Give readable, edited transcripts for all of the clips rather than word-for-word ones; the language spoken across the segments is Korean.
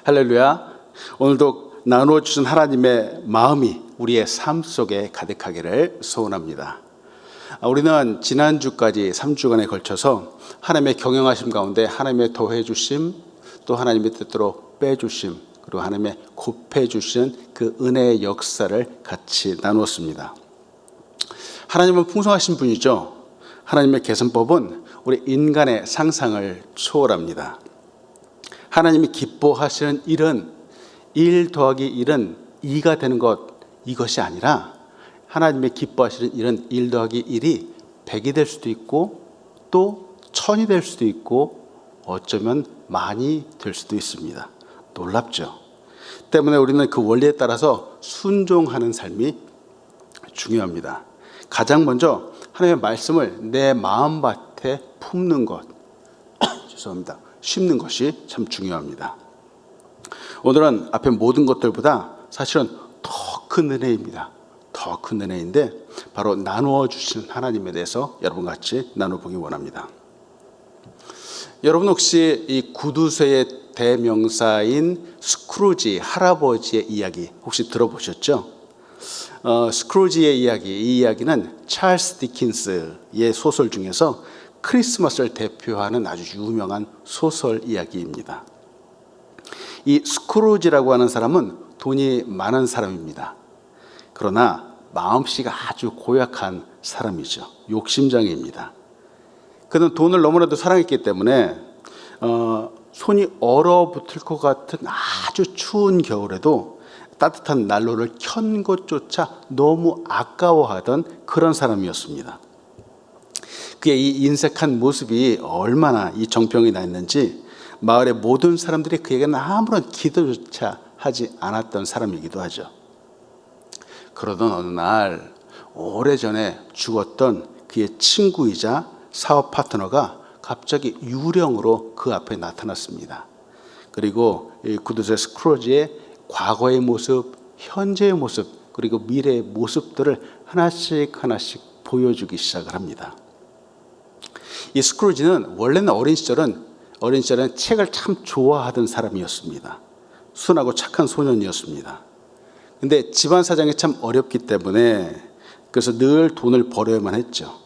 할렐루야. 오늘도 나누어 주신 하나님의 마음이 우리의 삶 속에 가득하기를 소원합니다. 우리는 지난주까지 3주간에 걸쳐서 하나님의 경영하심 가운데 하나님의 더해 주심, 또 하나님의 뜻대로 빼주심, 그리고 하나님의 곱해 주신 그 은혜의 역사를 같이 나누었습니다. 하나님은 풍성하신 분이죠. 하나님의 계산법은 우리 인간의 상상을 초월합니다. 하나님이 기뻐하시는 일은 1 더하기 1은 2가 되는 것, 이것이 아니라 하나님의 기뻐하시는 일은 1 더하기 1이 100이 될 수도 있고 또 1000이 될 수도 있고 어쩌면 만이 될 수도 있습니다. 놀랍죠. 때문에 우리는 그 원리에 따라서 순종하는 삶이 중요합니다. 가장 먼저 하나님의 말씀을 내 마음밭에 품는 것, 죄송합니다. 심는 것이 참 중요합니다. 오늘은 앞에 모든 것들보다 사실은 더 큰 은혜입니다. 더 큰 은혜인데 바로 나누어 주신 하나님에 대해서 여러분과 같이 나눠보기 원합니다. 여러분 혹시 이 구두쇠의 대명사인 스크루지 할아버지의 이야기 혹시 들어보셨죠? 스크루지의 이야기, 이 이야기는 찰스 디킨스의 소설 중에서 크리스마스를 대표하는 아주 유명한 소설 이야기입니다. 이 스크루지라고 하는 사람은 돈이 많은 사람입니다. 그러나 마음씨가 아주 고약한 사람이죠. 욕심장애입니다. 그는 돈을 너무나도 사랑했기 때문에 손이 얼어붙을 것 같은 아주 추운 겨울에도 따뜻한 난로를 켠 것조차 너무 아까워하던 그런 사람이었습니다. 그의 이 인색한 모습이 얼마나 이 정병이 나 있는지 마을의 모든 사람들이 그에게는 아무런 기도조차 하지 않았던 사람이기도 하죠. 그러던 어느 날 오래전에 죽었던 그의 친구이자 사업 파트너가 갑자기 유령으로 그 앞에 나타났습니다. 그리고 이 구두쇠 스크루지의 과거의 모습, 현재의 모습, 그리고 미래의 모습들을 하나씩 보여주기 시작을 합니다. 이 스크루지는 원래는 어린 시절은 책을 참 좋아하던 사람이었습니다. 순하고 착한 소년이었습니다. 근데 집안 사정이 참 어렵기 때문에 그래서 늘 돈을 벌어야만 했죠.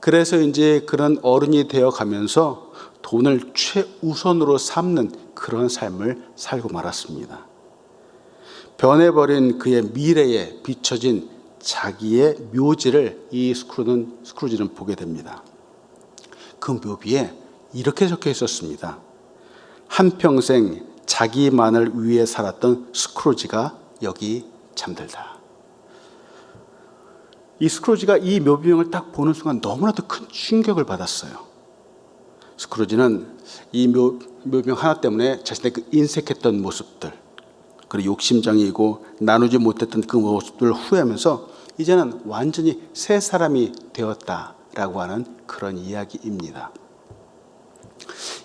그래서 이제 그런 어른이 되어 가면서 돈을 최우선으로 삼는 그런 삶을 살고 말았습니다. 변해버린 그의 미래에 비춰진 자기의 묘지를 이 스크루지는 보게 됩니다. 그 묘비에 이렇게 적혀 있었습니다. 한평생 자기만을 위해 살았던 스크루지가 여기 잠들다. 이 스크루지가 이 묘비명을 딱 보는 순간 너무나도 큰 충격을 받았어요. 스크루지는 이 묘비명 하나 때문에 자신의 그 인색했던 모습들, 그리고 욕심장이고 나누지 못했던 그 모습들을 후회하면서 이제는 완전히 새 사람이 되었다라고 하는 그런 이야기입니다.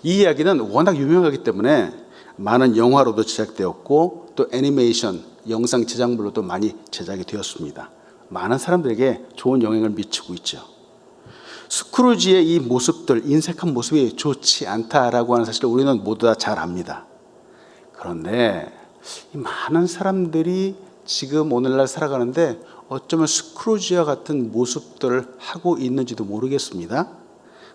이 이야기는 워낙 유명하기 때문에 많은 영화로도 제작되었고 또 애니메이션, 영상 제작물로도 많이 제작이 되었습니다. 많은 사람들에게 좋은 영향을 미치고 있죠. 스크루지의 이 모습들, 인색한 모습이 좋지 않다라고 하는 사실을 우리는 모두 다 잘 압니다. 그런데 이 많은 사람들이 지금 오늘날 살아가는데 어쩌면 스크루지와 같은 모습들을 하고 있는지도 모르겠습니다.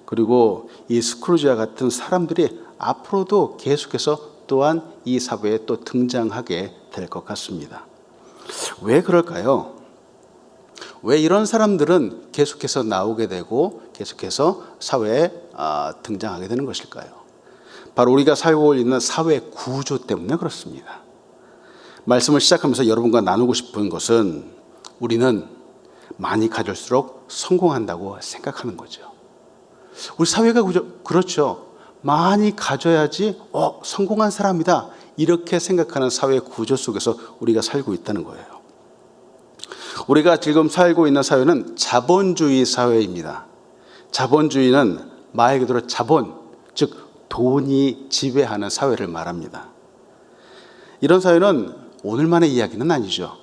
그리고 이 스크루지와 같은 사람들이 앞으로도 계속해서 또한 이 사회에 또 등장하게 될 것 같습니다. 왜 그럴까요? 왜 이런 사람들은 계속해서 나오게 되고 계속해서 사회에 등장하게 되는 것일까요? 바로 우리가 살고 있는 사회 구조 때문에 그렇습니다. 말씀을 시작하면서 여러분과 나누고 싶은 것은 우리는 많이 가질수록 성공한다고 생각하는 거죠. 우리 사회가 그렇죠. 많이 가져야지 성공한 사람이다. 이렇게 생각하는 사회 구조 속에서 우리가 살고 있다는 거예요. 우리가 지금 살고 있는 사회는 자본주의 사회입니다. 자본주의는 말 그대로 자본, 즉 돈이 지배하는 사회를 말합니다. 이런 사회는 오늘만의 이야기는 아니죠.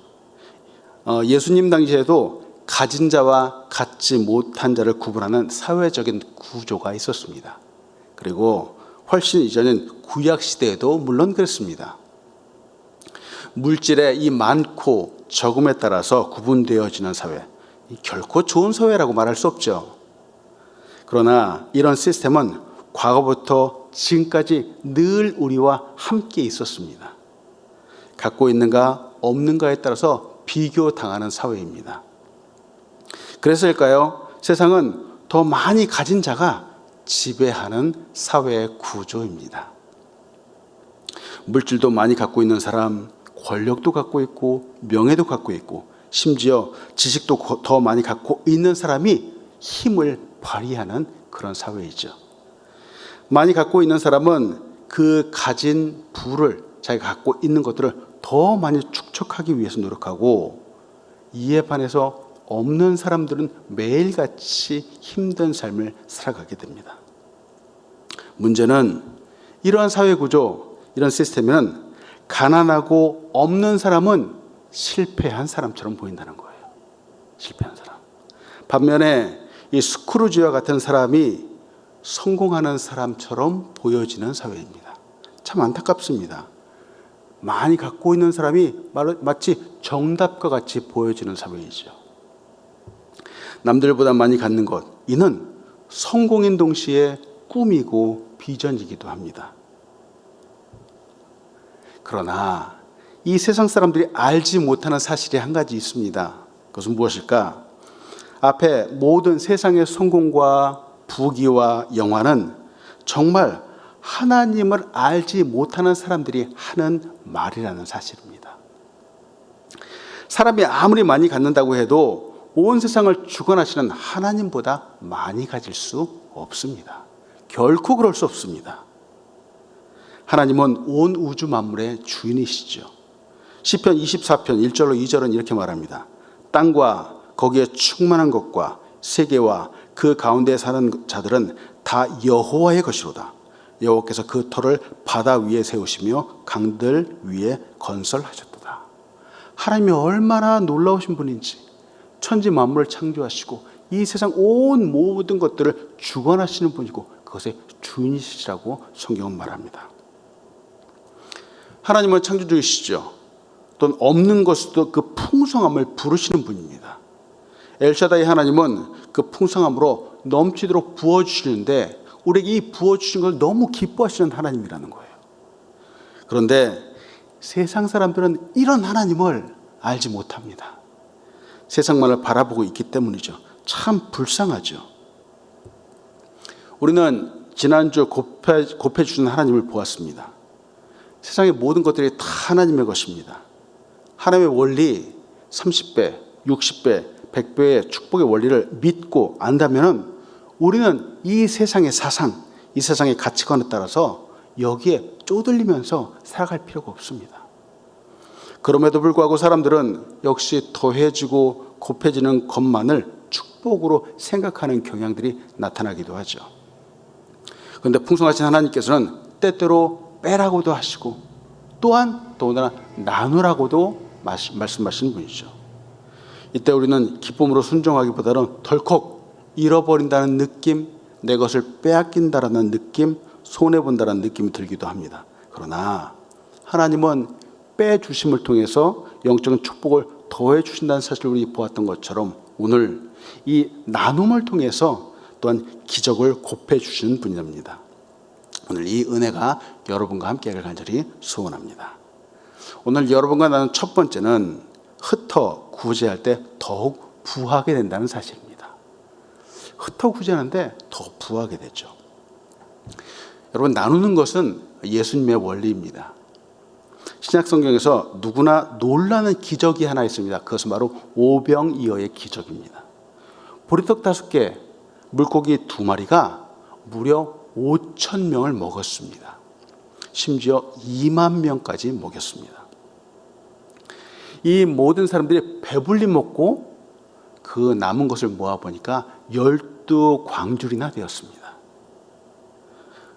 예수님 당시에도 가진 자와 갖지 못한 자를 구분하는 사회적인 구조가 있었습니다. 그리고 훨씬 이전인 구약 시대에도 물론 그랬습니다. 물질의 이 많고 적음에 따라서 구분되어지는 사회, 결코 좋은 사회라고 말할 수 없죠. 그러나 이런 시스템은 과거부터 지금까지 늘 우리와 함께 있었습니다. 갖고 있는가 없는가에 따라서 비교당하는 사회입니다. 그래서일까요? 세상은 더 많이 가진 자가 지배하는 사회의 구조입니다. 물질도 많이 갖고 있는 사람, 권력도 갖고 있고 명예도 갖고 있고 심지어 지식도 더 많이 갖고 있는 사람이 힘을 발휘하는 그런 사회이죠. 많이 갖고 있는 사람은 그 가진 부를, 자기가 갖고 있는 것들을 더 많이 축적하기 위해서 노력하고, 이에 반해서 없는 사람들은 매일같이 힘든 삶을 살아가게 됩니다. 문제는 이러한 사회 구조, 이런 시스템은 가난하고 없는 사람은 실패한 사람처럼 보인다는 거예요. 실패한 사람. 반면에 이 스크루지와 같은 사람이 성공하는 사람처럼 보여지는 사회입니다. 참 안타깝습니다. 많이 갖고 있는 사람이 마치 정답과 같이 보여지는 사회이죠. 남들보다 많이 갖는 것, 이는 성공인 동시에 꿈이고 비전이기도 합니다. 그러나 이 세상 사람들이 알지 못하는 사실이 한 가지 있습니다. 그것은 무엇일까? 앞에 모든 세상의 성공과 부귀와 영화는 정말 하나님을 알지 못하는 사람들이 하는 말이라는 사실입니다. 사람이 아무리 많이 갖는다고 해도 온 세상을 주관하시는 하나님보다 많이 가질 수 없습니다. 결코 그럴 수 없습니다. 하나님은 온 우주 만물의 주인이시죠. 시편 24편 1절로 2절은 이렇게 말합니다. 땅과 거기에 충만한 것과 세계와 그 가운데 사는 자들은 다 여호와의 것이로다. 여호와께서 그 터를 바다 위에 세우시며 강들 위에 건설하셨도다. 하나님이 얼마나 놀라우신 분인지, 천지 만물을 창조하시고 이 세상 온 모든 것들을 주관하시는 분이고 그것의 주인이시라고 성경은 말합니다. 하나님은 창조주이시죠. 또는 없는 것으로도 그 풍성함을 부르시는 분입니다. 엘샤다이 하나님은 그 풍성함으로 넘치도록 부어주시는데 우리에게 이 부어주신 걸 너무 기뻐하시는 하나님이라는 거예요. 그런데 세상 사람들은 이런 하나님을 알지 못합니다. 세상만을 바라보고 있기 때문이죠. 참 불쌍하죠. 우리는 지난주 곱해주신 하나님을 보았습니다. 세상의 모든 것들이 다 하나님의 것입니다. 하나님의 원리 30배, 60배, 100배의 축복의 원리를 믿고 안다면 우리는 이 세상의 사상, 이 세상의 가치관에 따라서 여기에 쪼들리면서 살아갈 필요가 없습니다. 그럼에도 불구하고 사람들은 역시 더해지고 곱해지는 것만을 축복으로 생각하는 경향들이 나타나기도 하죠. 그런데 풍성하신 하나님께서는 때때로 빼라고도 하시고 또한 더군다나 나누라고도 말씀하시는 분이죠. 이때 우리는 기쁨으로 순종하기보다는 덜컥 잃어버린다는 느낌, 내 것을 빼앗긴다라는 느낌, 손해본다는 느낌이 들기도 합니다. 그러나 하나님은 빼주심을 통해서 영적인 축복을 더해 주신다는 사실을 우리 보았던 것처럼 오늘 이 나눔을 통해서 또한 기적을 곱해 주시는 분입니다. 오늘 이 은혜가 여러분과 함께하길 간절히 소원합니다. 오늘 여러분과 나눈 첫 번째는 흩어 구제할 때 더욱 부하게 된다는 사실입니다. 흩어 구제하는데 더 부하게 되죠. 여러분, 나누는 것은 예수님의 원리입니다. 신약 성경에서 누구나 놀라는 기적이 하나 있습니다. 그것은 바로 오병이어의 기적입니다. 보리떡 5개, 물고기 2마리가 무려 5,000명을 먹었습니다. 심지어 2만 명까지 먹였습니다. 이 모든 사람들이 배불리 먹고 그 남은 것을 모아보니까 12광줄이나 되었습니다.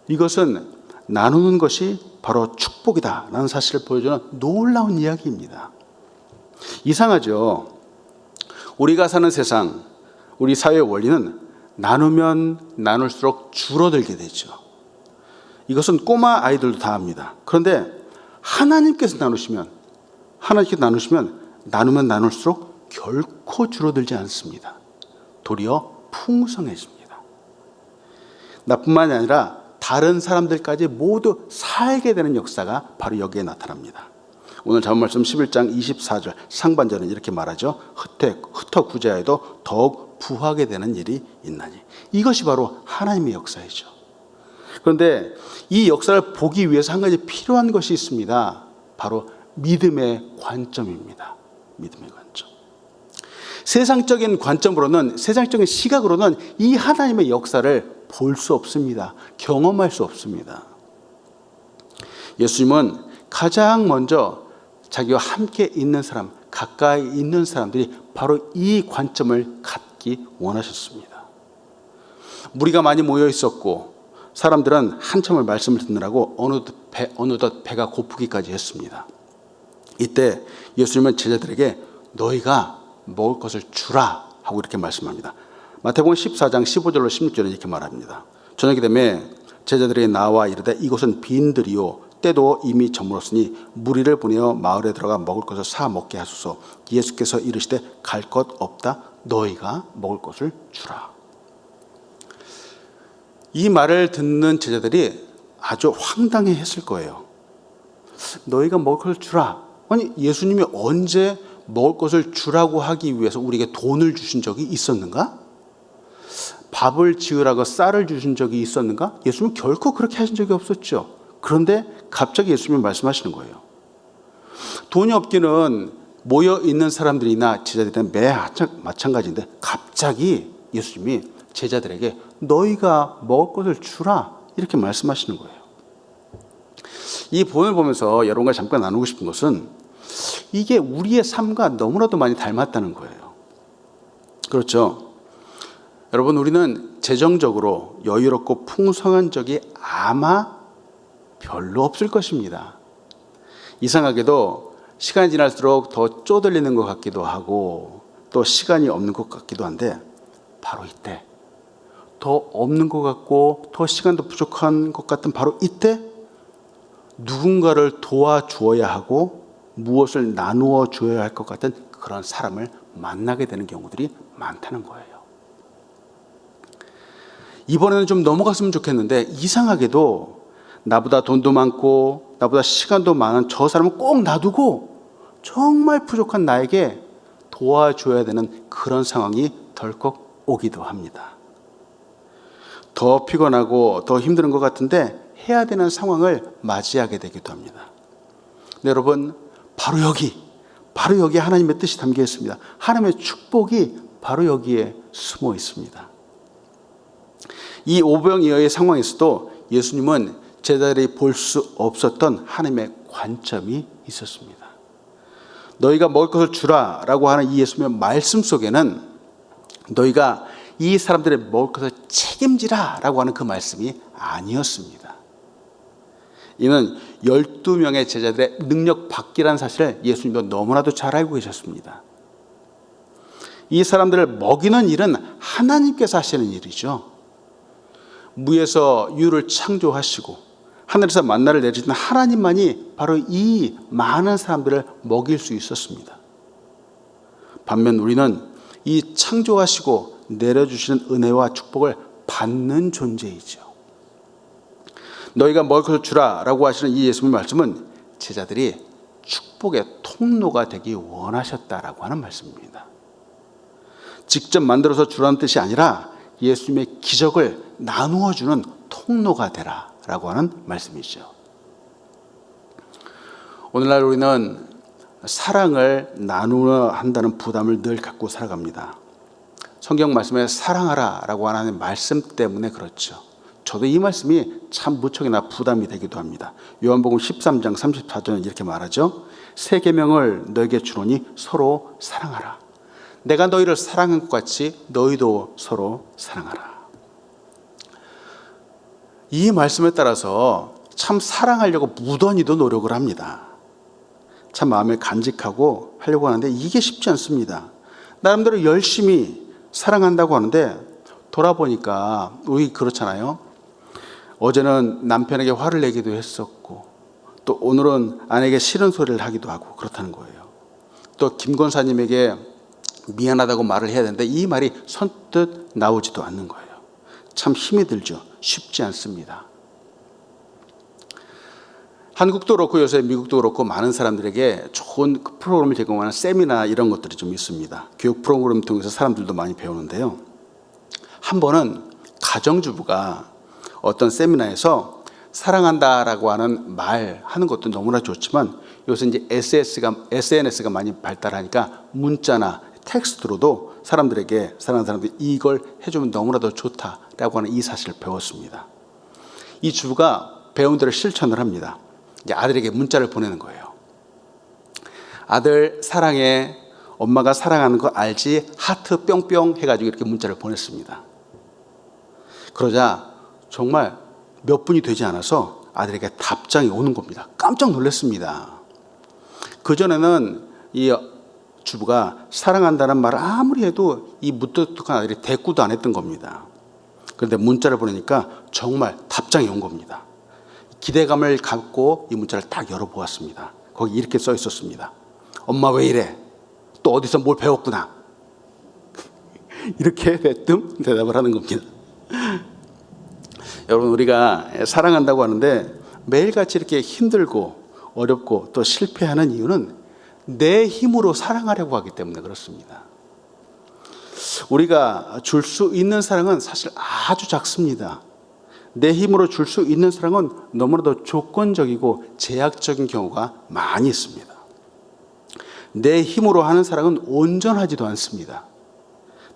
이것은 나누는 것이 바로 축복이다라는 사실을 보여주는 놀라운 이야기입니다. 이상하죠? 우리가 사는 세상, 우리 사회의 원리는 나누면 나눌수록 줄어들게 되죠. 이것은 꼬마 아이들도 다 합니다. 그런데 하나님께서 나누시면 하나님께 나누시면 나누면 나눌수록 결코 줄어들지 않습니다. 도리어 풍성해집니다. 나뿐만이 아니라 다른 사람들까지 모두 살게 되는 역사가 바로 여기에 나타납니다. 오늘 잡은 말씀 11장 24절 상반절은 이렇게 말하죠. 흩어 구제하여도 더욱 부하게 되는 일이 있나니. 이것이 바로 하나님의 역사이죠. 그런데 이 역사를 보기 위해서 한 가지 필요한 것이 있습니다. 바로 믿음의 관점입니다. 믿음의 관점. 세상적인 관점으로는, 세상적인 시각으로는 이 하나님의 역사를 볼 수 없습니다. 경험할 수 없습니다. 예수님은 가장 먼저 자기와 함께 있는 사람, 가까이 있는 사람들이 바로 이 관점을 갖기 원하셨습니다. 무리가 많이 모여 있었고 사람들은 한참을 말씀을 듣느라고 어느덧 배가 고프기까지 했습니다. 이때 예수님은 제자들에게 너희가 먹을 것을 주라 하고 이렇게 말씀합니다. 마태복음 14장 15절로 16절에 이렇게 말합니다. 저녁이 되매 제자들이 나와 이르되 이곳은 빈들이요 때도 이미 저물었으니 무리를 보내어 마을에 들어가 먹을 것을 사 먹게 하소서. 예수께서 이르시되 갈 것 없다 너희가 먹을 것을 주라. 이 말을 듣는 제자들이 아주 황당해했을 거예요. 너희가 먹을 것을 주라. 아니 예수님이 언제 먹을 것을 주라고 하기 위해서 우리에게 돈을 주신 적이 있었는가? 밥을 지으라고 쌀을 주신 적이 있었는가? 예수님은 결코 그렇게 하신 적이 없었죠. 그런데 갑자기 예수님이 말씀하시는 거예요. 돈이 없기는 모여 있는 사람들이나 제자들이나 매 마찬가지인데 갑자기 예수님이 제자들에게 너희가 먹을 것을 주라 이렇게 말씀하시는 거예요. 이 본을 보면서 여러분과 잠깐 나누고 싶은 것은 이게 우리의 삶과 너무나도 많이 닮았다는 거예요. 그렇죠? 여러분, 우리는 재정적으로 여유롭고 풍성한 적이 아마 별로 없을 것입니다. 이상하게도 시간이 지날수록 더 쪼들리는 것 같기도 하고 또 시간이 없는 것 같기도 한데 바로 이때 더 없는 것 같고 더 시간도 부족한 것 같은 바로 이때 누군가를 도와주어야 하고 무엇을 나누어 주어야 할 것 같은 그런 사람을 만나게 되는 경우들이 많다는 거예요. 이번에는 좀 넘어갔으면 좋겠는데 이상하게도 나보다 돈도 많고 나보다 시간도 많은 저 사람을 꼭 놔두고 정말 부족한 나에게 도와줘야 되는 그런 상황이 덜컥 오기도 합니다. 더 피곤하고 더 힘든 것 같은데 해야 되는 상황을 맞이하게 되기도 합니다. 네, 여러분, 바로 여기 하나님의 뜻이 담겨 있습니다. 하나님의 축복이 바로 여기에 숨어 있습니다. 이 오병이어의 상황에서도 예수님은 제자들이 볼 수 없었던 하나님의 관점이 있었습니다. 너희가 먹을 것을 주라 라고 하는 이 예수님의 말씀 속에는 너희가 이 사람들의 먹을 것을 책임지라 라고 하는 그 말씀이 아니었습니다. 이는 12명의 제자들의 능력 밖이라는 사실을 예수님도 너무나도 잘 알고 계셨습니다. 이 사람들을 먹이는 일은 하나님께서 하시는 일이죠. 무에서 유를 창조하시고 하늘에서 만나를 내리시는 하나님만이 바로 이 많은 사람들을 먹일 수 있었습니다. 반면 우리는 이 창조하시고 내려주시는 은혜와 축복을 받는 존재이죠. 너희가 먹을 것을 주라 라고 하시는 이 예수님의 말씀은 제자들이 축복의 통로가 되기 원하셨다라고 하는 말씀입니다. 직접 만들어서 주라는 뜻이 아니라 예수님의 기적을 나누어 주는 통로가 되라 라고 하는 말씀이죠. 오늘날 우리는 사랑을 나누어야 한다는 부담을 늘 갖고 살아갑니다. 성경 말씀에 사랑하라 라고 하는 말씀 때문에 그렇죠. 저도 이 말씀이 참 무척이나 부담이 되기도 합니다. 요한복음 13장 34절은 이렇게 말하죠. 새 계명을 너에게 주노니 서로 사랑하라. 내가 너희를 사랑한 것 같이 너희도 서로 사랑하라. 이 말씀에 따라서 참 사랑하려고 무던히도 노력을 합니다. 참 마음을 간직하고 하려고 하는데 이게 쉽지 않습니다. 나름대로 열심히 사랑한다고 하는데 돌아보니까 우리 그렇잖아요. 어제는 남편에게 화를 내기도 했었고 또 오늘은 아내에게 싫은 소리를 하기도 하고 그렇다는 거예요. 또 김 권사님에게 미안하다고 말을 해야 되는데 이 말이 선뜻 나오지도 않는 거예요. 참 힘이 들죠. 쉽지 않습니다. 한국도 그렇고 요새 미국도 그렇고 많은 사람들에게 좋은 프로그램을 제공하는 세미나 이런 것들이 좀 있습니다. 교육 프로그램 통해서 사람들도 많이 배우는데요. 한 번은 가정주부가 어떤 세미나에서 사랑한다라고 하는 말 하는 것도 너무나 좋지만 요새 이제 SNS가 많이 발달하니까 문자나 텍스트로도 사람들에게 사랑하는 사람들이 이걸 해주면 너무나도 좋다라고 하는 이 사실을 배웠습니다. 이 주부가 배운 대로 실천을 합니다. 이제 아들에게 문자를 보내는 거예요. 아들 사랑해. 엄마가 사랑하는 거 알지? 하트 뿅뿅 해가지고 이렇게 문자를 보냈습니다. 그러자 정말 몇 분이 되지 않아서 아들에게 답장이 오는 겁니다. 깜짝 놀랐습니다. 그전에는 이 주부가 사랑한다는 말을 아무리 해도 이 무뚝뚝한 아들이 대꾸도 안 했던 겁니다. 그런데 문자를 보내니까 정말 답장이 온 겁니다. 기대감을 갖고 이 문자를 딱 열어보았습니다. 거기 이렇게 써 있었습니다. 엄마 왜 이래? 또 어디서 뭘 배웠구나. 이렇게 대뜸 대답을 하는 겁니다. 여러분, 우리가 사랑한다고 하는데 매일같이 이렇게 힘들고 어렵고 또 실패하는 이유는 내 힘으로 사랑하려고 하기 때문에 그렇습니다. 우리가 줄 수 있는 사랑은 사실 아주 작습니다. 내 힘으로 줄 수 있는 사랑은 너무나도 조건적이고 제약적인 경우가 많이 있습니다. 내 힘으로 하는 사랑은 온전하지도 않습니다.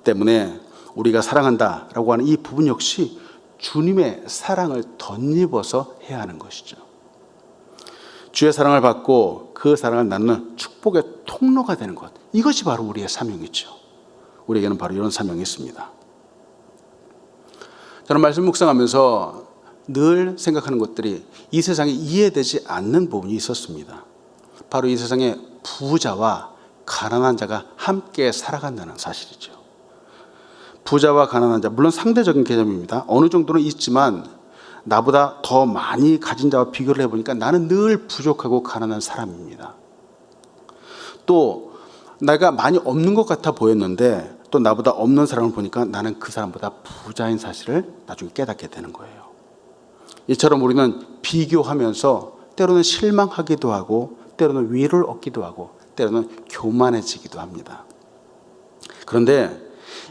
때문에 우리가 사랑한다라고 하는 이 부분 역시 주님의 사랑을 덧입어서 해야 하는 것이죠. 주의 사랑을 받고 그 사랑을 나누는 축복의 통로가 되는 것, 이것이 바로 우리의 사명이죠. 우리에게는 바로 이런 사명이 있습니다. 저는 말씀 묵상하면서 늘 생각하는 것들이 이 세상에 이해되지 않는 부분이 있었습니다. 바로 이 세상에 부자와 가난한 자가 함께 살아간다는 사실이죠. 부자와 가난한 자, 물론 상대적인 개념입니다. 어느 정도는 있지만 나보다 더 많이 가진 자와 비교를 해보니까 나는 늘 부족하고 가난한 사람입니다. 또 내가 많이 없는 것 같아 보였는데 또 나보다 없는 사람을 보니까 나는 그 사람보다 부자인 사실을 나중에 깨닫게 되는 거예요. 이처럼 우리는 비교하면서 때로는 실망하기도 하고 때로는 위로를 얻기도 하고 때로는 교만해지기도 합니다. 그런데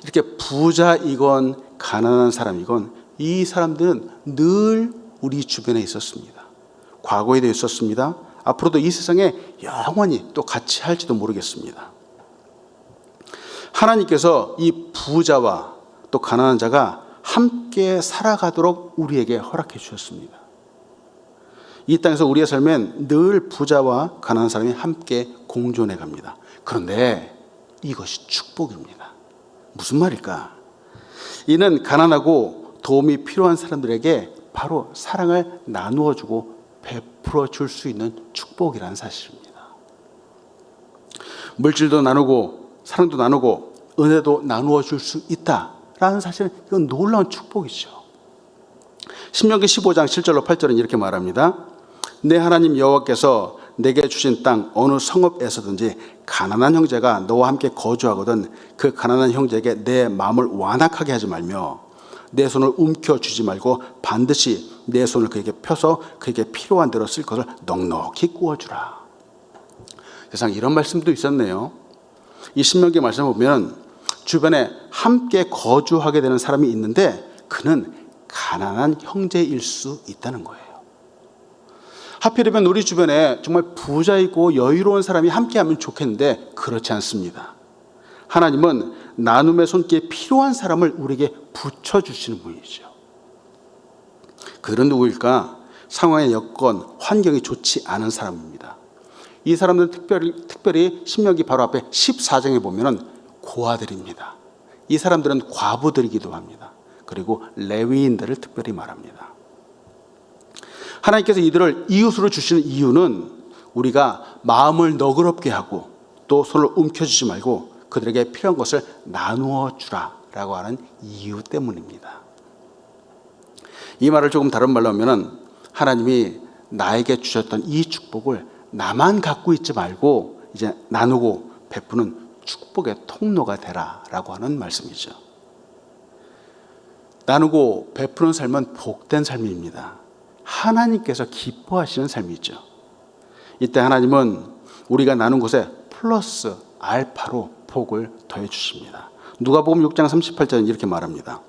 이렇게 부자이건 가난한 사람이건 이 사람들은 늘 우리 주변에 있었습니다. 과거에도 있었습니다. 앞으로도 이 세상에 영원히 또 같이 할지도 모르겠습니다. 하나님께서 이 부자와 또 가난한 자가 함께 살아가도록 우리에게 허락해 주셨습니다. 이 땅에서 우리의 삶엔 늘 부자와 가난한 사람이 함께 공존해 갑니다. 그런데 이것이 축복입니다. 무슨 말일까? 이는 가난하고 도움이 필요한 사람들에게 바로 사랑을 나누어 주고 베풀어 줄 수 있는 축복이라는 사실입니다. 물질도 나누고 사랑도 나누고 은혜도 나누어 줄 수 있다라는 사실은 이건 놀라운 축복이죠. 신명기 15장 7절로 8절은 이렇게 말합니다. 내 하나님 여호와께서 내게 주신 땅 어느 성읍에서든지 가난한 형제가 너와 함께 거주하거든 그 가난한 형제에게 내 마음을 완악하게 하지 말며 내 손을 움켜쥐지 말고 반드시 내 손을 그에게 펴서 그에게 필요한 대로 쓸 것을 넉넉히 구워주라. 세상에 이런 말씀도 있었네요. 이 신명기 말씀을 보면 주변에 함께 거주하게 되는 사람이 있는데 그는 가난한 형제일 수 있다는 거예요. 하필이면 우리 주변에 정말 부자이고 여유로운 사람이 함께하면 좋겠는데 그렇지 않습니다. 하나님은 나눔의 손길에 필요한 사람을 우리에게 붙여주시는 분이죠. 그들은 누구일까? 상황의 여건, 환경이 좋지 않은 사람입니다. 이 사람들은 특별히 신명기 바로 앞에 14장에 보면 고아들입니다. 이 사람들은 과부들이기도 합니다. 그리고 레위인들을 특별히 말합니다. 하나님께서 이들을 이웃으로 주시는 이유는 우리가 마음을 너그럽게 하고 또 손을 움켜쥐지 말고 그들에게 필요한 것을 나누어 주라라고 하는 이유 때문입니다. 이 말을 조금 다른 말로 하면 하나님이 나에게 주셨던 이 축복을 나만 갖고 있지 말고 이제 나누고 베푸는 축복의 통로가 되라라고 하는 말씀이죠. 나누고 베푸는 삶은 복된 삶입니다. 하나님께서 기뻐하시는 삶이죠. 이때 하나님은 우리가 나눈 것에 플러스 알파로 복을 더해 주십니다. 누가복음 6장 38절은 이렇게 말합니다.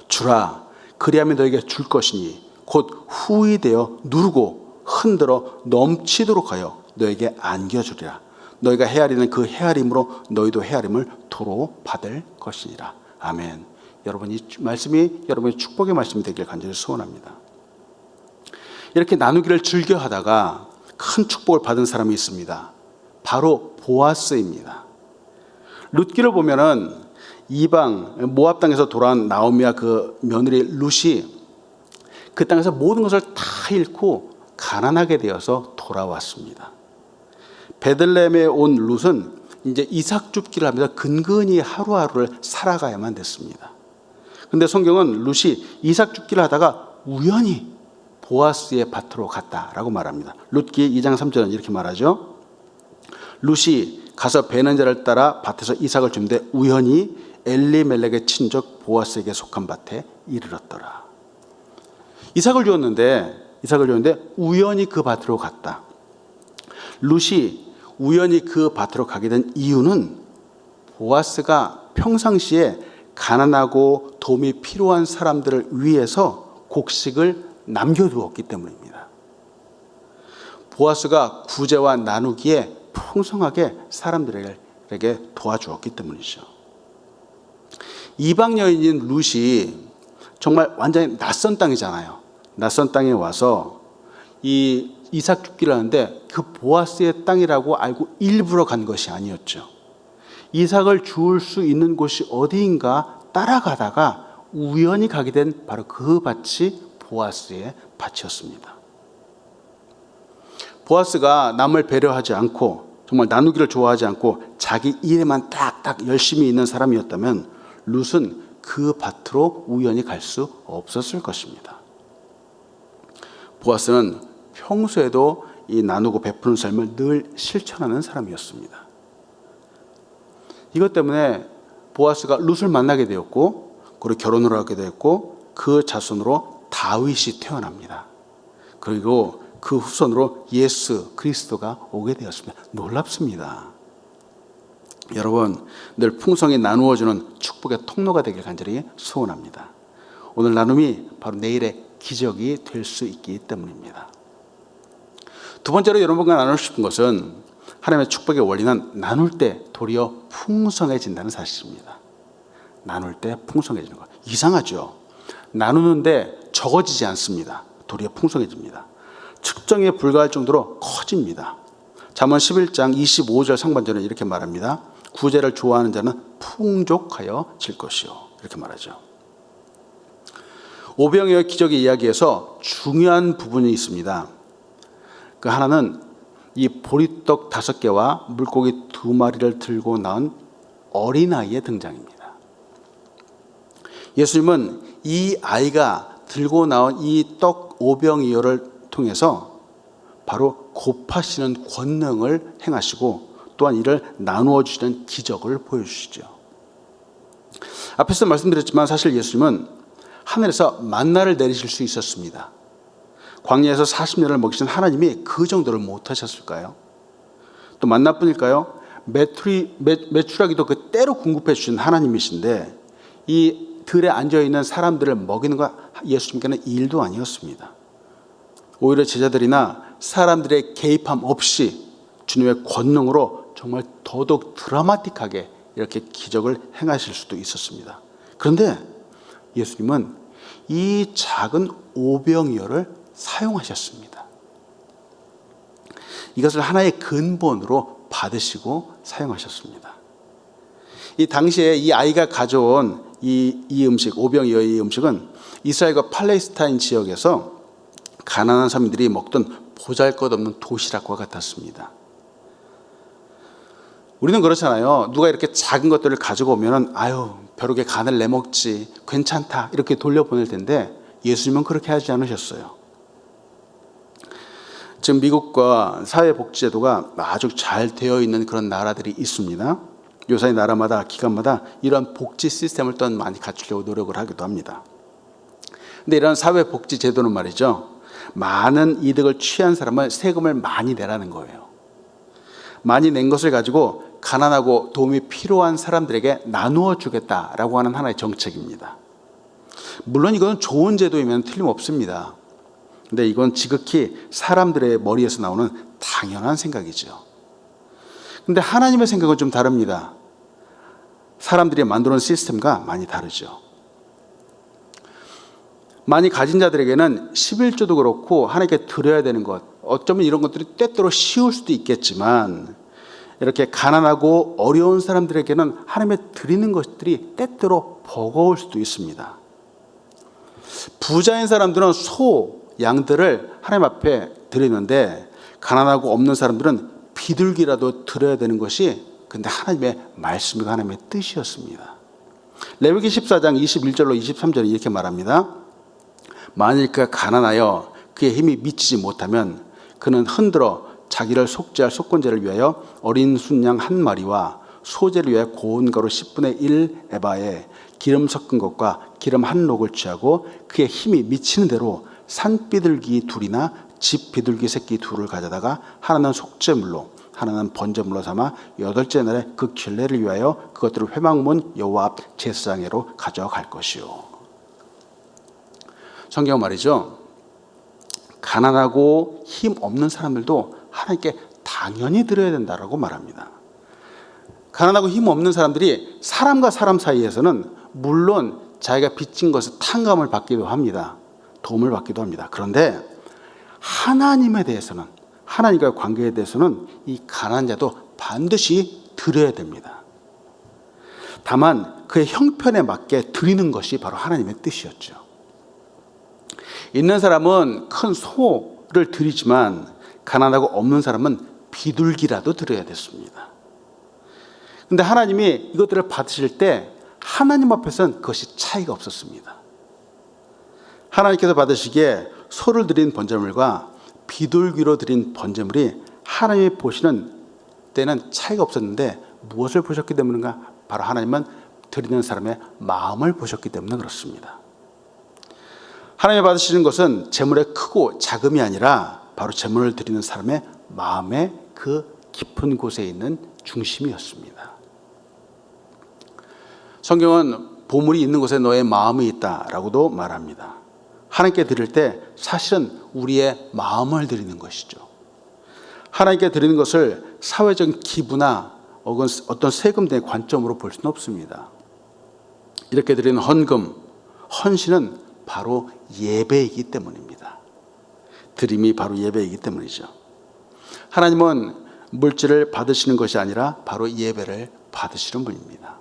주라 그리하면 너에게 줄 것이니 곧 후히 되어 누르고 흔들어 넘치도록 하여 너에게 안겨주리라. 너희가 헤아리는 그 헤아림으로 너희도 헤아림을 도로 받을 것이니라. 아멘. 여러분, 이 말씀이 여러분의 축복의 말씀이 되길 간절히 소원합니다. 이렇게 나누기를 즐겨 하다가 큰 축복을 받은 사람이 있습니다. 바로 보아스입니다. 룻기를 보면은 이방 모압 땅에서 돌아온 나오미와 그 며느리 룻이 그 땅에서 모든 것을 다 잃고 가난하게 되어서 돌아왔습니다. 베들레헴에 온 룻은 이제 이삭 줍기를 하면서 근근히 하루하루를 살아가야만 됐습니다. 그런데 성경은 룻이 이삭 줍기를 하다가 우연히 보아스의 밭으로 갔다라고 말합니다. 룻기 2장 3절은 이렇게 말하죠. 룻이 가서 베는 자를 따라 밭에서 이삭을 줍는데 우연히 엘리멜렉의 친족 보아스에게 속한 밭에 이르렀더라. 이삭을 주었는데 우연히 그 밭으로 갔다. 룻이 우연히 그 밭으로 가게 된 이유는 보아스가 평상시에 가난하고 도움이 필요한 사람들을 위해서 곡식을 남겨두었기 때문입니다. 보아스가 구제와 나누기에 풍성하게 사람들에게 도와주었기 때문이죠. 이방 여인인 룻이 정말 완전히 낯선 땅이잖아요. 낯선 땅에 와서 이 이삭 줍기를 하는데 그 보아스의 땅이라고 알고 일부러 간 것이 아니었죠. 이삭을 주울 수 있는 곳이 어디인가 따라가다가 우연히 가게 된 바로 그 밭이 보아스의 밭이었습니다. 보아스가 남을 배려하지 않고 정말 나누기를 좋아하지 않고 자기 일에만 딱딱 열심히 있는 사람이었다면 룻은 그 밭으로 우연히 갈 수 없었을 것입니다. 보아스는 평소에도 이 나누고 베푸는 삶을 늘 실천하는 사람이었습니다. 이것 때문에 보아스가 룻을 만나게 되었고 그리고 결혼을 하게 되었고 그 자손으로 다윗이 태어납니다. 그리고 그 후손으로 예수 그리스도가 오게 되었습니다. 놀랍습니다. 여러분, 늘 풍성히 나누어주는 축복의 통로가 되길 간절히 소원합니다. 오늘 나눔이 바로 내일의 기적이 될 수 있기 때문입니다. 두 번째로 여러분과 나누고 싶은 것은 하나님의 축복의 원리는 나눌 때 도리어 풍성해진다는 사실입니다. 나눌 때 풍성해지는 것. 이상하죠? 나누는데 적어지지 않습니다. 도리어 풍성해집니다. 측정에 불과할 정도로 커집니다. 잠언 11장 25절 상반절은 이렇게 말합니다. 구제를 좋아하는 자는 풍족하여 질 것이요. 이렇게 말하죠. 오병이어의 기적의 이야기에서 중요한 부분이 있습니다. 그 하나는 이 보리떡 5개와 물고기 2마리를 들고 나온 어린아이의 등장입니다. 예수님은 이 아이가 들고 나온 이 떡 오병이어를 통해서 바로 곱하시는 권능을 행하시고 또한 이를 나누어 주시는 기적을 보여주시죠. 앞에서 말씀드렸지만 사실 예수님은 하늘에서 만나를 내리실 수 있었습니다. 광야에서 40년을 먹이신 하나님이 그 정도를 못하셨을까요? 또 만나뿐일까요? 메추라기도 그 때로 공급해 주신 하나님이신데 이 들에 앉아있는 사람들을 먹이는 거 예수님께는 일도 아니었습니다. 오히려 제자들이나 사람들의 개입함 없이 주님의 권능으로 정말 더더욱 드라마틱하게 이렇게 기적을 행하실 수도 있었습니다. 그런데 예수님은 이 작은 오병이어를 사용하셨습니다. 이것을 하나의 근본으로 받으시고 사용하셨습니다. 이 당시에 이 아이가 가져온 이 음식, 오병이어의 이 음식은 이스라엘과 팔레스타인 지역에서 가난한 사람들이 먹던 보잘것없는 도시락과 같았습니다. 우리는 그렇잖아요. 누가 이렇게 작은 것들을 가지고 오면 아유 벼룩에 간을 내먹지 괜찮다 이렇게 돌려보낼 텐데 예수님은 그렇게 하지 않으셨어요. 지금 미국과 사회복지제도가 아주 잘 되어 있는 그런 나라들이 있습니다. 요사이 나라마다 기관마다 이런 복지 시스템을 또 많이 갖추려고 노력을 하기도 합니다. 근데 이런 사회복지제도는 말이죠, 많은 이득을 취한 사람은 세금을 많이 내라는 거예요. 많이 낸 것을 가지고 가난하고 도움이 필요한 사람들에게 나누어 주겠다라고 하는 하나의 정책입니다. 물론 이건 좋은 제도이면 틀림없습니다. 근데 이건 지극히 사람들의 머리에서 나오는 당연한 생각이죠. 근데 하나님의 생각은 좀 다릅니다. 사람들이 만들어 놓은 시스템과 많이 다르죠. 많이 가진 자들에게는 11조도 그렇고 하나님께 드려야 되는 것, 어쩌면 이런 것들이 때때로 쉬울 수도 있겠지만 이렇게 가난하고 어려운 사람들에게는 하나님의 드리는 것들이 때때로 버거울 수도 있습니다. 부자인 사람들은 소, 양들을 하나님 앞에 드리는데 가난하고 없는 사람들은 비둘기라도 드려야 되는 것이 근데 하나님의 말씀이고 하나님의 뜻이었습니다. 레위기 14장 21절로 23절에 이렇게 말합니다. 만일 그가 가난하여 그의 힘이 미치지 못하면 그는 흔들어 자기를 속죄할 속건제를 위하여 어린 순양 한 마리와 소제를 위하여 고운 가루 10분의 1 에바에 기름 섞은 것과 기름 한 록을 취하고 그의 힘이 미치는 대로 산비둘기 둘이나 집 비둘기 새끼 둘을 가져다가 하나는 속죄물로 하나는 번제물로 삼아 8째 날에 그 결례를 위하여 그것들을 회막문 여호와 앞 제사장으로 가져갈 것이요. 성경 말이죠, 가난하고 힘 없는 사람들도 하나님께 당연히 드려야 된다라고 말합니다. 가난하고 힘 없는 사람들이 사람과 사람 사이에서는 물론 자기가 빚진 것을 탕감을 받기도 합니다. 도움을 받기도 합니다. 그런데 하나님에 대해서는, 하나님과의 관계에 대해서는 이 가난한 자도 반드시 드려야 됩니다. 다만 그의 형편에 맞게 드리는 것이 바로 하나님의 뜻이었죠. 있는 사람은 큰 소를 드리지만 가난하고 없는 사람은 비둘기라도 드려야 됐습니다. 그런데 하나님이 이것들을 받으실 때 하나님 앞에서는 그것이 차이가 없었습니다. 하나님께서 받으시기에 소를 드린 번제물과 비둘기로 드린 번제물이 하나님이 보시는 때는 차이가 없었는데 무엇을 보셨기 때문인가? 바로 하나님은 드리는 사람의 마음을 보셨기 때문에 그렇습니다. 하나님이 받으시는 것은 재물의 크고 작음이 아니라 바로 재물을 드리는 사람의 마음의 그 깊은 곳에 있는 중심이었습니다. 성경은 보물이 있는 곳에 너의 마음이 있다라고도 말합니다. 하나님께 드릴 때 사실은 우리의 마음을 드리는 것이죠. 하나님께 드리는 것을 사회적인 기부나 어떤 세금 등의 관점으로 볼 수는 없습니다. 이렇게 드리는 헌금, 헌신은 바로 예배이기 때문입니다. 드림이 바로 예배이기 때문이죠. 하나님은 물질을 받으시는 것이 아니라 바로 예배를 받으시는 분입니다.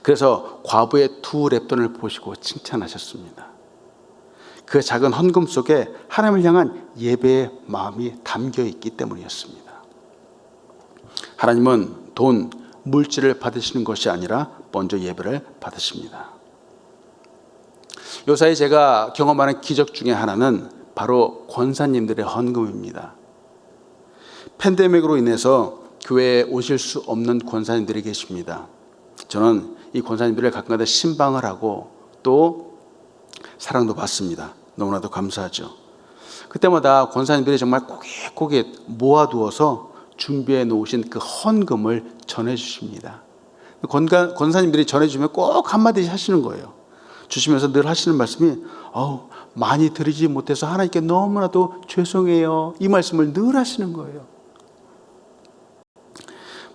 그래서 과부의 2렙돈을 보시고 칭찬하셨습니다. 그 작은 헌금 속에 하나님을 향한 예배의 마음이 담겨 있기 때문이었습니다. 하나님은 돈, 물질을 받으시는 것이 아니라 먼저 예배를 받으십니다. 요사이 제가 경험하는 기적 중에 하나는 바로 권사님들의 헌금입니다. 팬데믹으로 인해서 교회에 오실 수 없는 권사님들이 계십니다. 저는 이 권사님들을 가끔가다 신방을 하고 또 사랑도 받습니다. 너무나도 감사하죠. 그때마다 권사님들이 정말 꼬깃꼬깃 모아두어서 준비해 놓으신 그 헌금을 전해주십니다. 권사님들이 전해주면 꼭 한마디씩 하시는 거예요. 주시면서 늘 하시는 말씀이 많이 드리지 못해서 하나님께 너무나도 죄송해요. 이 말씀을 늘 하시는 거예요.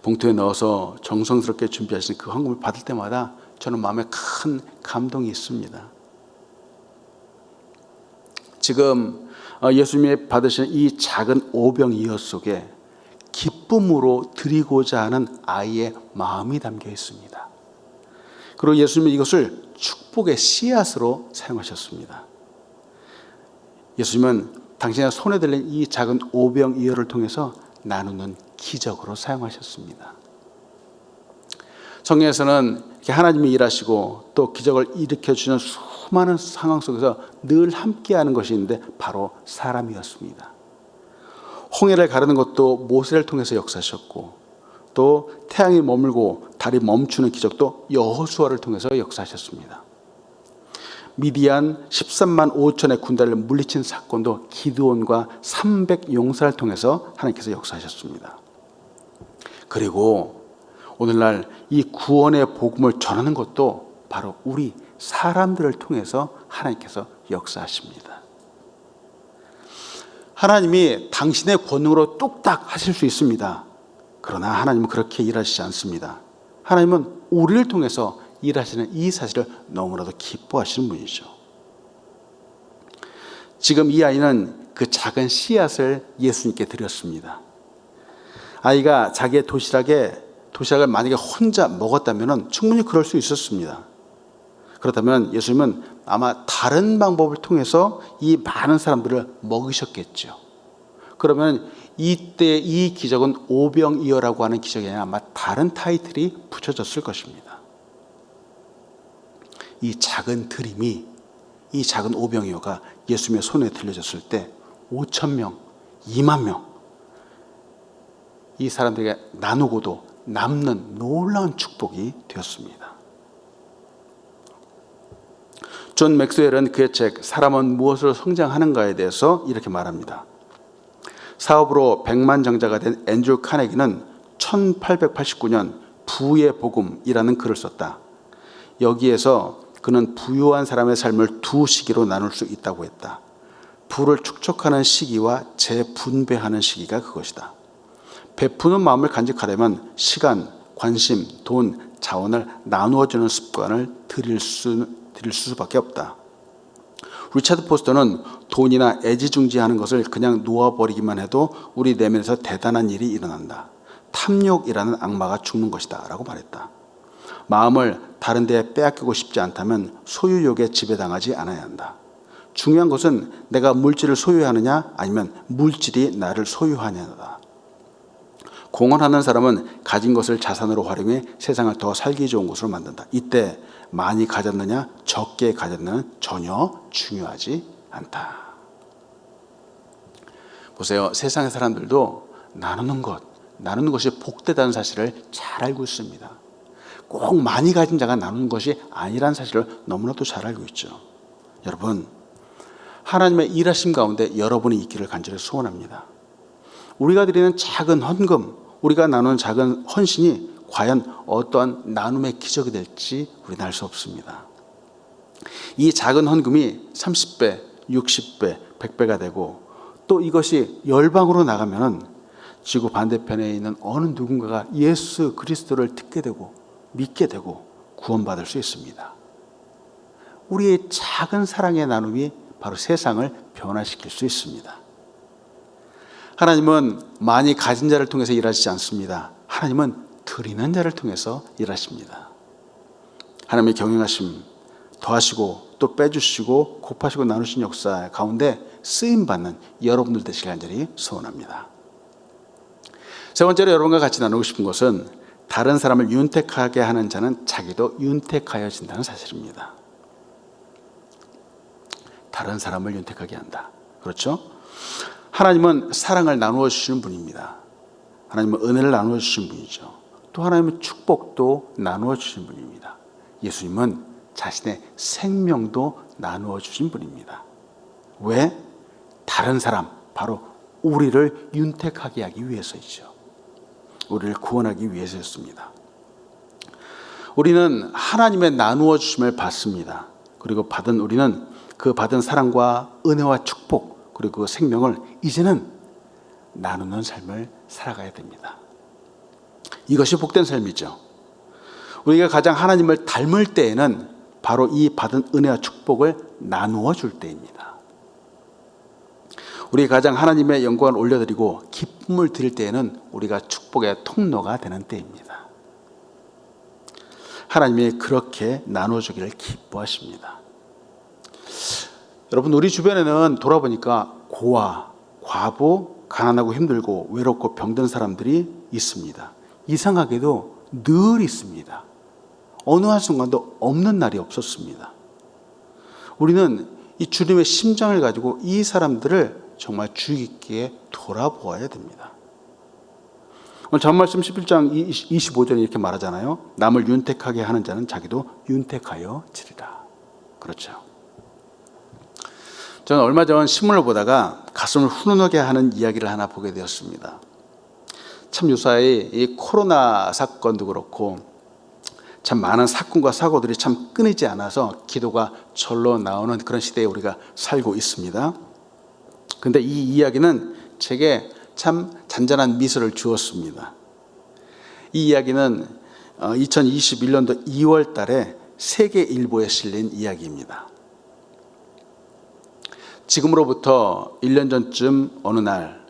봉투에 넣어서 정성스럽게 준비하신 그 헌금을 받을 때마다 저는 마음에 큰 감동이 있습니다. 지금 예수님이 받으신 이 작은 오병이어 속에 기쁨으로 드리고자 하는 아이의 마음이 담겨 있습니다. 그리고 예수님은 이것을 축복의 씨앗으로 사용하셨습니다. 예수님은 당신의 손에 들린 이 작은 오병이어를 통해서 나누는 기적으로 사용하셨습니다. 성경에서는 이렇게 하나님이 일하시고 또 기적을 일으켜주는 수많은 상황 속에서 늘 함께하는 것이 있는데 바로 사람이었습니다. 홍해를 가르는 것도 모세를 통해서 역사하셨고, 또 태양이 머물고 달이 멈추는 기적도 여호수아를 통해서 역사하셨습니다. 미디안 13만 5천의 군대를 물리친 사건도 기드온과 300 용사를 통해서 하나님께서 역사하셨습니다. 그리고 오늘날 이 구원의 복음을 전하는 것도 바로 우리 사람들을 통해서 하나님께서 역사하십니다. 하나님이 당신의 권능으로 뚝딱 하실 수 있습니다. 그러나 하나님은 그렇게 일하시지 않습니다. 하나님은 우리를 통해서 일하시는 이 사실을 너무나도 기뻐하시는 분이죠. 지금 이 아이는 그 작은 씨앗을 예수님께 드렸습니다. 아이가 자기의 도시락을 만약에 혼자 먹었다면 충분히 그럴 수 있었습니다. 그렇다면 예수님은 아마 다른 방법을 통해서 이 많은 사람들을 먹이셨겠죠. 그러면 이때 이 기적은 오병이어라고 하는 기적이 아니라 아마 다른 타이틀이 붙여졌을 것입니다. 이 작은 드림이, 이 작은 오병이어가 예수님의 손에 들려졌을 때 5천 명, 2만 명, 이 사람들에게 나누고도 남는 놀라운 축복이 되었습니다. 존 맥스웰은 그의 책 사람은 무엇으로 성장하는가에 대해서 이렇게 말합니다. 사업으로 백만장자가 된 앤드류 카네기는 1889년 부의 복음이라는 글을 썼다. 여기에서 그는 부유한 사람의 삶을 두 시기로 나눌 수 있다고 했다. 부를 축적하는 시기와 재분배하는 시기가 그것이다. 베푸는 마음을 간직하려면 시간, 관심, 돈, 자원을 나누어주는 습관을 들일 수밖에 없다. 리차드 포스터는 돈이나 애지중지하는 것을 그냥 놓아버리기만 해도 우리 내면에서 대단한 일이 일어난다. 탐욕이라는 악마가 죽는 것이다 라고 말했다. 마음을 다른 데에 빼앗기고 싶지 않다면 소유욕에 지배당하지 않아야 한다. 중요한 것은 내가 물질을 소유하느냐 아니면 물질이 나를 소유하느냐다. 공헌하는 사람은 가진 것을 자산으로 활용해 세상을 더 살기 좋은 곳으로 만든다. 이때 많이 가졌느냐 적게 가졌느냐는 전혀 중요하지 않다. 보세요. 세상의 사람들도 나누는 것이 복되다는 사실을 잘 알고 있습니다. 꼭 많이 가진 자가 나누는 것이 아니라는 사실을 너무나도 잘 알고 있죠. 여러분, 하나님의 일하심 가운데 여러분이 있기를 간절히 소원합니다. 우리가 드리는 작은 헌금, 우리가 나누는 작은 헌신이 과연 어떠한 나눔의 기적이 될지 우리는 알 수 없습니다. 이 작은 헌금이 30배, 60배, 100배가 되고 또 이것이 열방으로 나가면 지구 반대편에 있는 어느 누군가가 예수 그리스도를 듣게 되고 믿게 되고 구원받을 수 있습니다. 우리의 작은 사랑의 나눔이 바로 세상을 변화시킬 수 있습니다. 하나님은 많이 가진 자를 통해서 일하시지 않습니다. 하나님은 드리는 자를 통해서 일하십니다. 하나님의 경영하심, 더하시고 또 빼주시고 곱하시고 나누신 역사 가운데 쓰임받는 여러분들 되시길 간절히 소원합니다. 세 번째로 여러분과 같이 나누고 싶은 것은 다른 사람을 윤택하게 하는 자는 자기도 윤택하여진다는 사실입니다. 다른 사람을 윤택하게 한다. 그렇죠? 하나님은 사랑을 나누어 주시는 분입니다. 하나님은 은혜를 나누어 주시는 분이죠. 또 하나님은 축복도 나누어 주시는 분입니다. 예수님은 자신의 생명도 나누어 주신 분입니다. 왜? 다른 사람, 바로 우리를 윤택하게 하기 위해서이죠. 우리를 구원하기 위해서였습니다. 우리는 하나님의 나누어 주심을 받습니다. 그리고 우리는 그 받은 사랑과 은혜와 축복 그리고 그 생명을 이제는 나누는 삶을 살아가야 됩니다. 이것이 복된 삶이죠. 우리가 가장 하나님을 닮을 때에는 바로 이 받은 은혜와 축복을 나누어 줄 때입니다. 우리가 가장 하나님의 영광을 올려드리고 기쁨을 드릴 때에는 우리가 축복의 통로가 되는 때입니다. 하나님이 그렇게 나눠주기를 기뻐하십니다. 여러분, 우리 주변에는 돌아보니까 고아, 과부, 가난하고 힘들고 외롭고 병든 사람들이 있습니다. 이상하게도 늘 있습니다. 어느 한순간도 없는 날이 없었습니다. 우리는 이 주님의 심장을 가지고 이 사람들을 정말 주의 깊게 돌아보아야 됩니다. 오늘 전말씀 11장 25절에 이렇게 말하잖아요. 남을 윤택하게 하는 자는 자기도 윤택하여 지리라. 그렇죠. 저는 얼마 전 신문을 보다가 가슴을 훈훈하게 하는 이야기를 하나 보게 되었습니다. 참 요사이 이 코로나 사건도 그렇고 참 많은 사건과 사고들이 참 끊이지 않아서 기도가 절로 나오는 그런 시대에 우리가 살고 있습니다. 그런데 이 이야기는 제게 참 잔잔한 미소를 주었습니다. 이 이야기는 2021년도 2월 달에 세계일보에 실린 이야기입니다. 지금으로부터 1년 전쯤 어느 날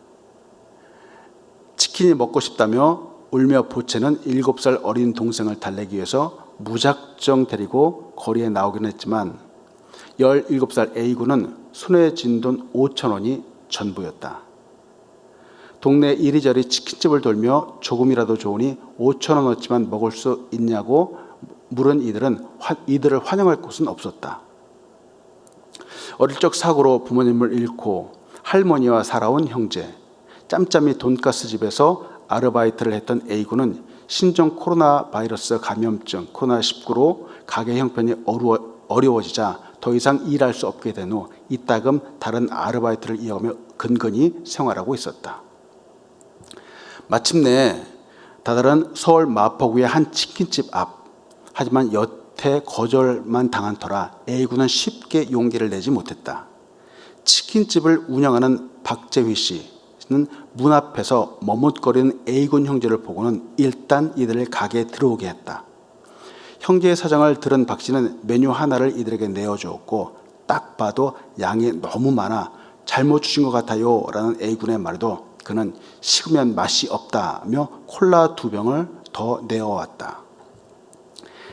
치킨이 먹고 싶다며 울며 보채는 7살 어린 동생을 달래기 위해서 무작정 데리고 거리에 나오긴 했지만 17살 A군은 손에 쥔 돈 5천 원이 전부였다. 동네 이리저리 치킨집을 돌며 조금이라도 좋으니 5천 원어치만 먹을 수 있냐고 물은 이들을 환영할 곳은 없었다. 어릴 적 사고로 부모님을 잃고 할머니와 살아온 형제, 짬짬이 돈가스 집에서 아르바이트를 했던 A군은 신종 코로나 바이러스 감염증 코로나19로 가게 형편이 어려워지자 더 이상 일할 수 없게 된 후 이따금 다른 아르바이트를 이어가며 근근히 생활하고 있었다. 마침내 다다른 서울 마포구의 한 치킨집 앞, 하지만 여태 거절만 당한 터라 A군은 쉽게 용기를 내지 못했다. 치킨집을 운영하는 박재휘 씨는 문 앞에서 머뭇거리는 A군 형제를 보고는 일단 이들을 가게에 들어오게 했다. 형제의 사정을 들은 박 씨는 메뉴 하나를 이들에게 내어주었고 딱 봐도 양이 너무 많아 잘못 주신 것 같아요 라는 A군의 말에도 그는 식으면 맛이 없다며 콜라 2병을 더 내어왔다.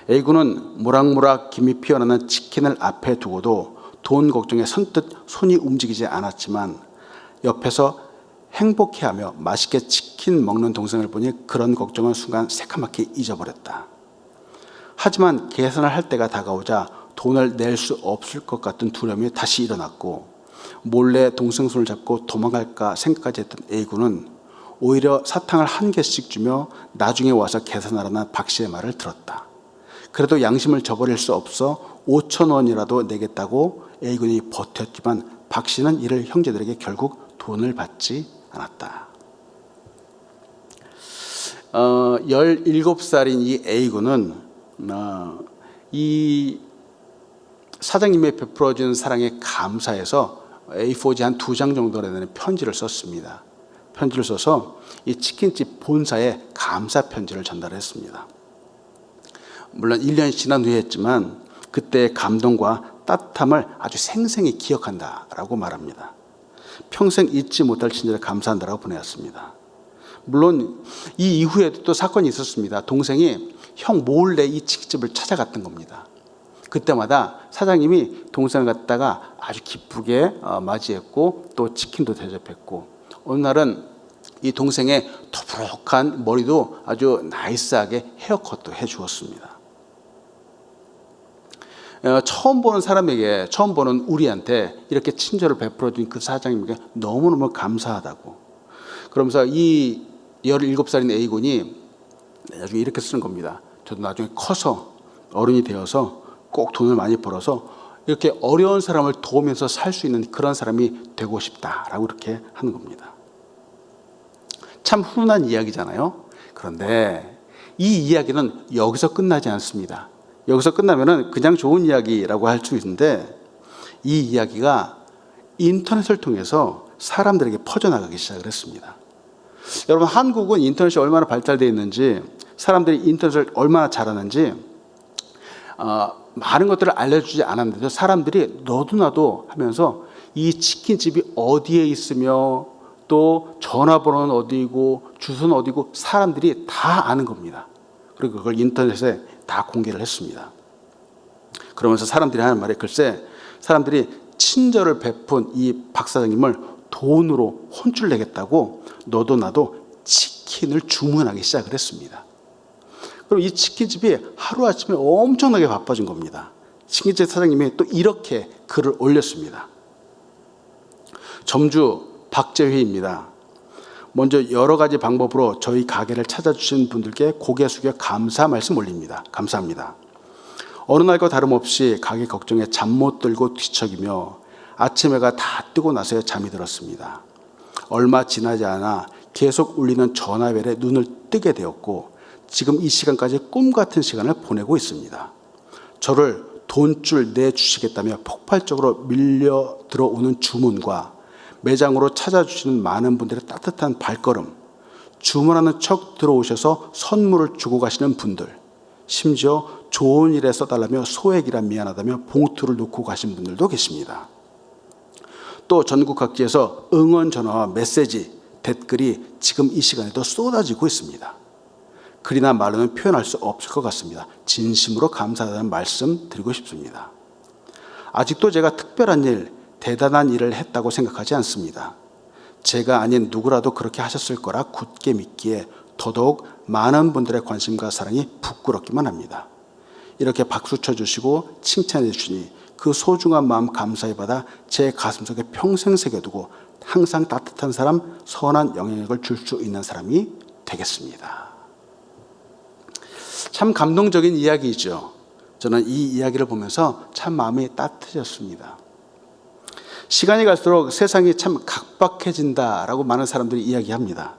A군은 모락모락 김이 피어나는 치킨을 앞에 두고도 돈 걱정에 선뜻 손이 움직이지 않았지만 옆에서 행복해하며 맛있게 치킨 먹는 동생을 보니 그런 걱정은 순간 새카맣게 잊어버렸다. 하지만 계산을 할 때가 다가오자 돈을 낼 수 없을 것 같은 두려움이 다시 일어났고 몰래 동생 손을 잡고 도망갈까 생각까지 했던 A군은 오히려 사탕을 한 개씩 주며 나중에 와서 계산하라는 박 씨의 말을 들었다. 그래도 양심을 저버릴 수 없어 5천 원이라도 내겠다고 A군이 버텼지만 박 씨는 이를 형제들에게 결국 돈을 받지 않았다. 17살인 이 A군은 이 사장님의 베풀어준 사랑에 감사해서 A4지 한 2장 정도 되는 편지를 썼습니다. 편지를 써서 이 치킨집 본사에 감사 편지를 전달했습니다. 물론 1년이 지난 후에 했지만 그때의 감동과 따뜻함을 아주 생생히 기억한다라고 말합니다. 평생 잊지 못할 친절에 감사한다라고 보내왔습니다. 물론 이 이후에도 또 사건이 있었습니다. 동생이 형 몰래 이 치킨집을 찾아갔던 겁니다. 그때마다 사장님이 동생을 갖다가 아주 기쁘게 맞이했고 또 치킨도 대접했고 어느 날은 이 동생의 터부룩한 머리도 아주 나이스하게 헤어컷도 해주었습니다. 처음 보는 사람에게, 처음 보는 우리한테 이렇게 친절을 베풀어준 그 사장님에게 너무너무 감사하다고. 그러면서 이 17살인 A군이 나중에 이렇게 쓰는 겁니다. 저도 나중에 커서 어른이 되어서 꼭 돈을 많이 벌어서 이렇게 어려운 사람을 도우면서 살 수 있는 그런 사람이 되고 싶다라고 이렇게 하는 겁니다. 참 훈훈한 이야기잖아요. 그런데 이 이야기는 여기서 끝나지 않습니다. 여기서 끝나면은 그냥 좋은 이야기라고 할 수 있는데 이 이야기가 인터넷을 통해서 사람들에게 퍼져나가기 시작을 했습니다. 여러분, 한국은 인터넷이 얼마나 발달되어 있는지, 사람들이 인터넷을 얼마나 잘하는지 많은 것들을 알려주지 않았는데도 사람들이 너도나도 하면서 이 치킨집이 어디에 있으며 또 전화번호는 어디고 주소는 어디고 사람들이 다 아는 겁니다. 그리고 그걸 인터넷에 다 공개를 했습니다. 그러면서 사람들이 하는 말이 글쎄 사람들이 친절을 베푼 이 박 사장님을 돈으로 혼쭐 내겠다고 너도 나도 치킨을 주문하기 시작을 했습니다. 그럼 이 치킨집이 하루아침에 엄청나게 바빠진 겁니다. 치킨집 사장님이 또 이렇게 글을 올렸습니다. 점주 박재휘입니다. 먼저 여러 가지 방법으로 저희 가게를 찾아주신 분들께 고개 숙여 감사 말씀 올립니다. 감사합니다. 어느 날과 다름없이 가게 걱정에 잠 못 들고 뒤척이며 아침 해가 다 뜨고 나서야 잠이 들었습니다. 얼마 지나지 않아 계속 울리는 전화벨에 눈을 뜨게 되었고 지금 이 시간까지 꿈 같은 시간을 보내고 있습니다. 저를 돈줄 내주시겠다며 폭발적으로 밀려 들어오는 주문과 매장으로 찾아주시는 많은 분들의 따뜻한 발걸음, 주문하는 척 들어오셔서 선물을 주고 가시는 분들, 심지어 좋은 일에 써달라며 소액이라 미안하다며 봉투를 놓고 가신 분들도 계십니다. 또 전국 각지에서 응원 전화와 메시지, 댓글이 지금 이 시간에도 쏟아지고 있습니다. 글이나 말로는 표현할 수 없을 것 같습니다. 진심으로 감사하다는 말씀 드리고 싶습니다. 아직도 제가 특별한 일, 대단한 일을 했다고 생각하지 않습니다. 제가 아닌 누구라도 그렇게 하셨을 거라 굳게 믿기에 더더욱 많은 분들의 관심과 사랑이 부끄럽기만 합니다. 이렇게 박수 쳐주시고 칭찬해 주시니 그 소중한 마음 감사히 받아 제 가슴속에 평생 새겨두고 항상 따뜻한 사람, 선한 영향력을 줄 수 있는 사람이 되겠습니다. 참 감동적인 이야기이죠. 저는 이 이야기를 보면서 참 마음이 따뜻해졌습니다. 시간이 갈수록 세상이 참 각박해진다라고 많은 사람들이 이야기합니다.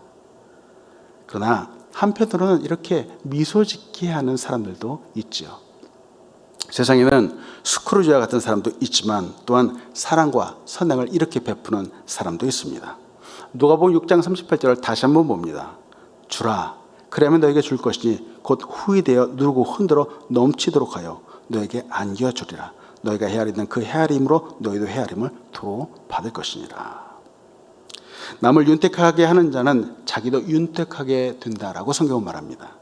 그러나 한편으로는 이렇게 미소 짓게 하는 사람들도 있죠. 세상에는 스크루지와 같은 사람도 있지만 또한 사랑과 선행을 이렇게 베푸는 사람도 있습니다. 누가복음 6장 38절을 다시 한번 봅니다. 주라, 그러면 너에게 줄 것이니 곧 후히 되어 누르고 흔들어 넘치도록 하여 너에게 안겨주리라. 너희가 헤아리는 그 헤아림으로 너희도 헤아림을 도로 받을 것이니라. 남을 윤택하게 하는 자는 자기도 윤택하게 된다라고 성경은 말합니다.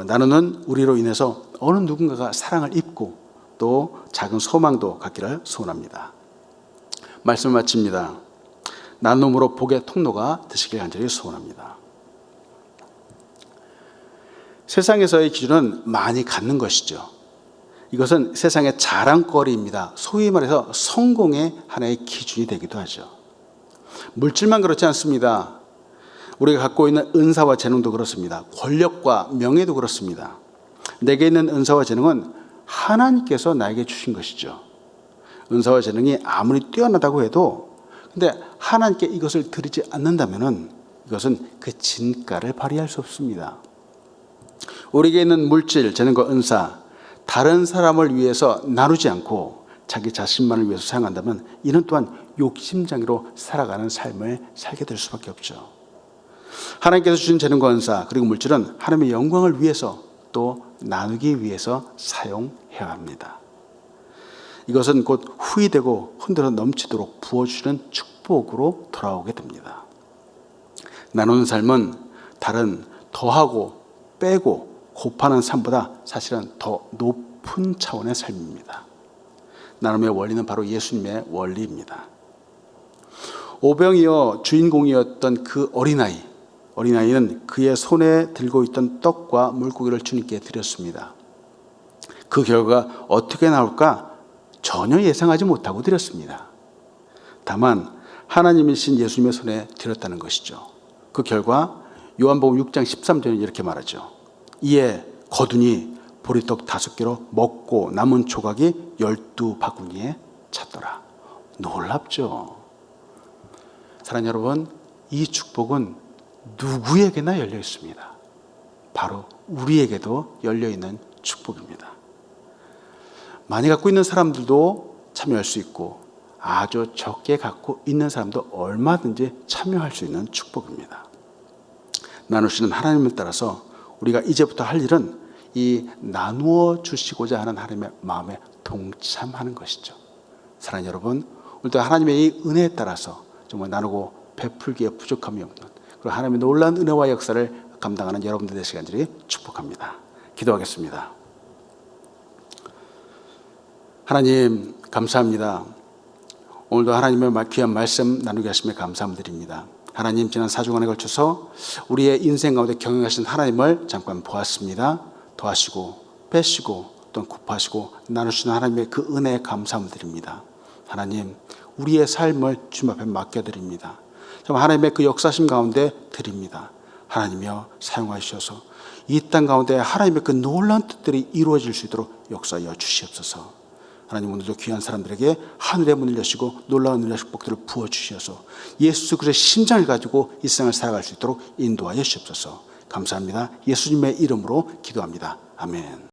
나누는 우리로 인해서 어느 누군가가 사랑을 입고 또 작은 소망도 갖기를 소원합니다. 말씀을 마칩니다. 나눔으로 복의 통로가 되시길 간절히 소원합니다. 세상에서의 기준은 많이 갖는 것이죠. 이것은 세상의 자랑거리입니다. 소위 말해서 성공의 하나의 기준이 되기도 하죠. 물질만 그렇지 않습니다. 우리가 갖고 있는 은사와 재능도 그렇습니다. 권력과 명예도 그렇습니다. 내게 있는 은사와 재능은 하나님께서 나에게 주신 것이죠. 은사와 재능이 아무리 뛰어나다고 해도 근데 하나님께 이것을 드리지 않는다면 이것은 그 진가를 발휘할 수 없습니다. 우리에게 있는 물질, 재능과 은사, 다른 사람을 위해서 나누지 않고 자기 자신만을 위해서 사용한다면 이는 또한 욕심장애로 살아가는 삶을 살게 될 수밖에 없죠. 하나님께서 주신 재능과 은사 그리고 물질은 하나님의 영광을 위해서 또 나누기 위해서 사용해야 합니다. 이것은 곧 후히되고 흔들어 넘치도록 부어주시는 축복으로 돌아오게 됩니다. 나누는 삶은 다른 더하고 빼고 곱하는 삶보다 사실은 더 높은 차원의 삶입니다. 나눔의 원리는 바로 예수님의 원리입니다. 오병이어 주인공이었던 그 어린아이는 그의 손에 들고 있던 떡과 물고기를 주님께 드렸습니다. 그 결과가 어떻게 나올까 전혀 예상하지 못하고 드렸습니다. 다만 하나님이신 예수님의 손에 드렸다는 것이죠. 그 결과 요한복음 6장 13절에 이렇게 말하죠. 이에 거두니 보리떡 5개로 먹고 남은 조각이 12바구니에 찼더라. 놀랍죠. 사랑하는 여러분, 이 축복은 누구에게나 열려 있습니다. 바로 우리에게도 열려 있는 축복입니다. 많이 갖고 있는 사람들도 참여할 수 있고 아주 적게 갖고 있는 사람도 얼마든지 참여할 수 있는 축복입니다. 나누시는 하나님을 따라서 우리가 이제부터 할 일은 이 나누어 주시고자 하는 하나님의 마음에 동참하는 것이죠. 사랑하는 여러분, 오늘도 하나님의 이 은혜에 따라서 정말 나누고 베풀기에 부족함이 없는 그리고 하나님의 놀라운 은혜와 역사를 감당하는 여러분들 되시기를 축복합니다. 기도하겠습니다. 하나님 감사합니다. 오늘도 하나님의 귀한 말씀 나누게 하심에 감사함을 드립니다. 하나님, 지난 4주간에 걸쳐서 우리의 인생 가운데 경영하신 하나님을 잠깐 보았습니다. 더하시고 빼시고 또 곱하시고 나누시는 하나님의 그 은혜에 감사함을 드립니다. 하나님, 우리의 삶을 주님 앞에 맡겨드립니다. 정말 하나님의 그 역사심 가운데 드립니다. 하나님이여 사용하셔서 이 땅 가운데 하나님의 그 놀라운 뜻들이 이루어질 수 있도록 역사하여 주시옵소서. 하나님 오늘도 귀한 사람들에게 하늘의 문을 여시고 놀라운 은혜와 축복들을 부어주셔서 예수 그리스도의 심장을 가지고 이 세상을 살아갈 수 있도록 인도하여 주시옵소서. 감사합니다. 예수님의 이름으로 기도합니다. 아멘.